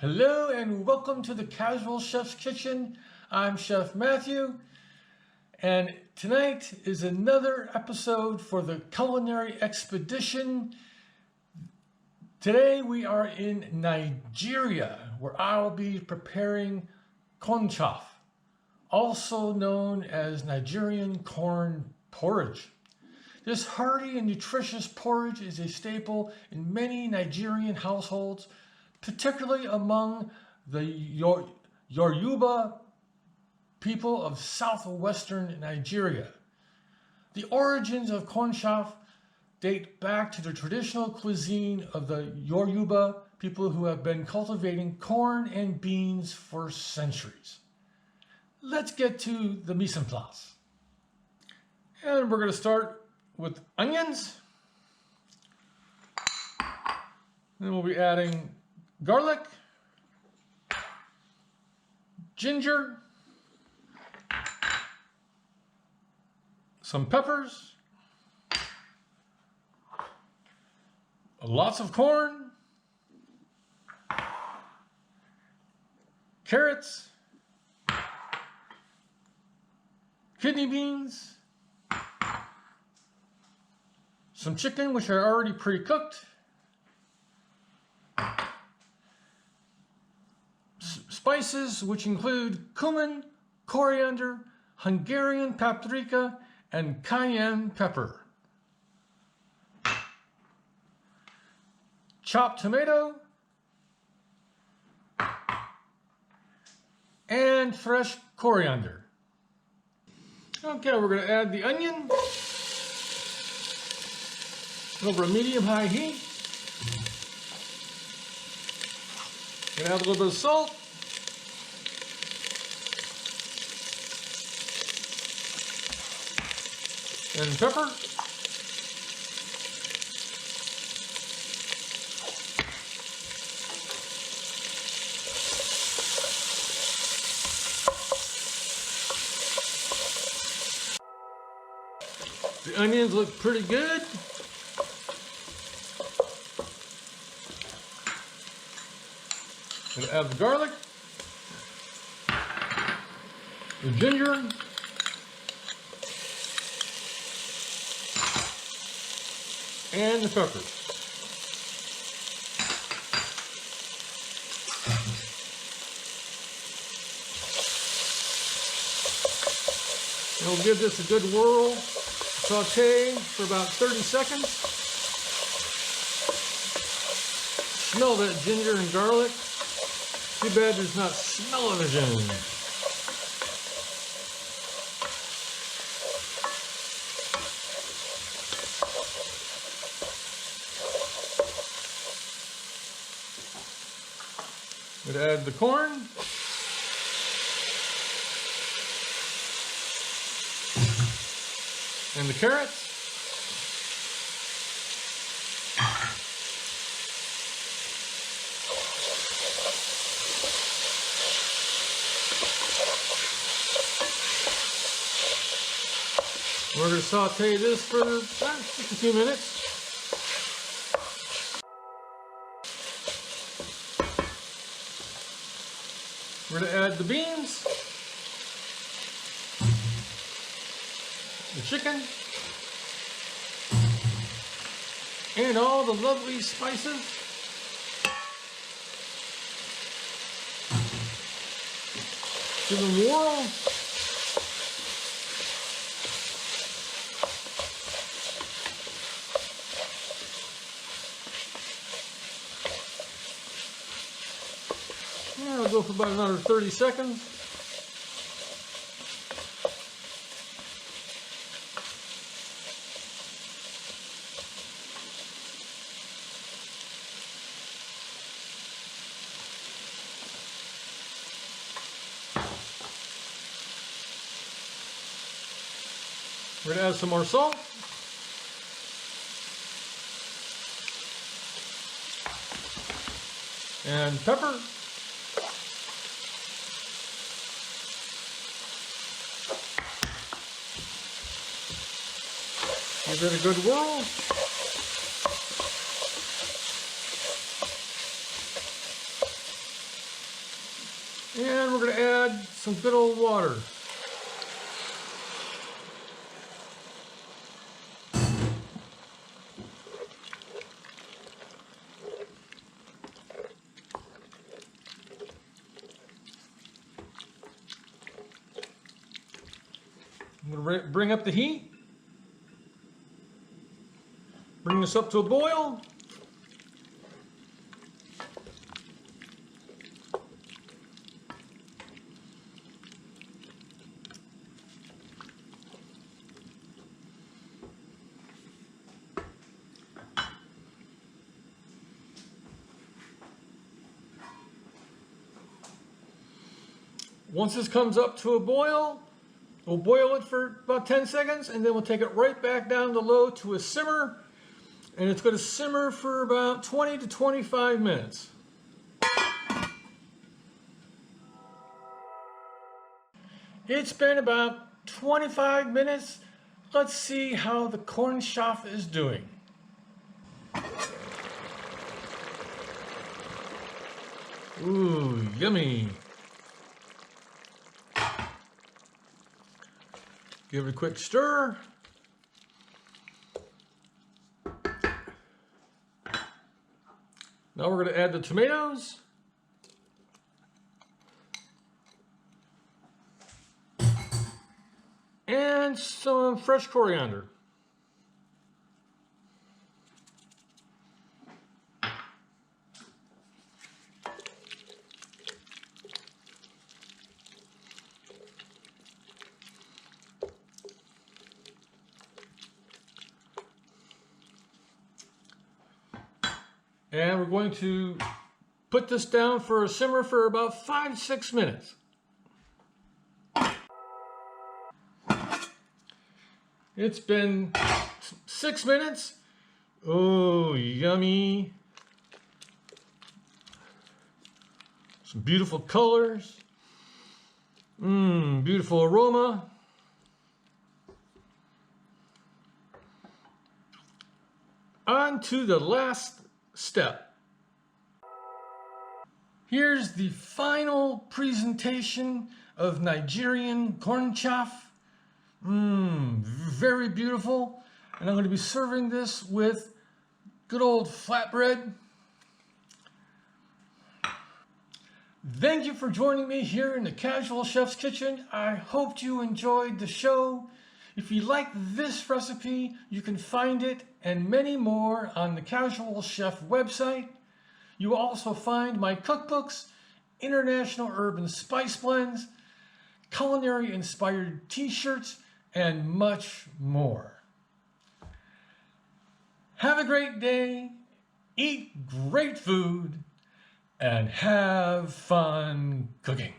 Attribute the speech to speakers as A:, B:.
A: Hello and welcome to the Casual Chef's Kitchen. I'm Chef Matthew, and tonight is another episode for the culinary expedition. Today we are in Nigeria, where I'll be preparing cornchaff, also known as Nigerian corn porridge. This hearty and nutritious porridge is a staple in many Nigerian households, particularly among the Yoruba people of southwestern Nigeria. The origins of cornchaff date back to the traditional cuisine of the Yoruba people who have been cultivating corn and beans for centuries. Let's get to the mise en place. And we're going to start with onions. Then we'll be adding garlic, ginger, some peppers, lots of corn, carrots, kidney beans, some chicken which are already pre-cooked, spices which include cumin, coriander, Hungarian paprika, and cayenne pepper. Chopped tomato and fresh coriander. Okay, we're going to add the onion over a medium-high heat. Gonna add a little bit of salt. And pepper. The onions look pretty good. Gonna add the garlic, the ginger, and the peppers. And we'll give this a good whirl, saute for about 30 seconds. Smell that ginger and garlic. Too bad there's not smell-o-vision. I'm going to add the corn. And the carrots. We're going to saute this for just a few minutes. We're going to add the beans, the chicken, and all the lovely spices. Give them a whirl. I'll go for about another 30 seconds. We're going to add some more salt. And pepper. Give it a good whirl. And we're going to add some good old water. I'm going to bring up the heat. Bring this up to a boil. Once this comes up to a boil, we'll boil it for about 10 seconds and then we'll take it right back down to low to a simmer. And it's going to simmer for about 20 to 25 minutes. It's been about 25 minutes. Let's see how the cornchaff is doing. Ooh, yummy. Give it a quick stir. Now we're going to add the tomatoes. And some fresh coriander. And we're going to put this down for a simmer for about 5 to 6 minutes. It's been 6 minutes. Oh, yummy. Some beautiful colors. Beautiful aroma. On to the last step. Here's the final presentation of Nigerian cornchaff. Very beautiful. And I'm going to be serving this with good old flatbread. Thank you for joining me here in the Casual Chef's Kitchen. I hope you enjoyed the show. If you like this recipe, you can find it and many more on the Casual Chef website. You will also find my cookbooks, international herb and spice blends, culinary inspired t-shirts, and much more. Have a great day, eat great food, and have fun cooking.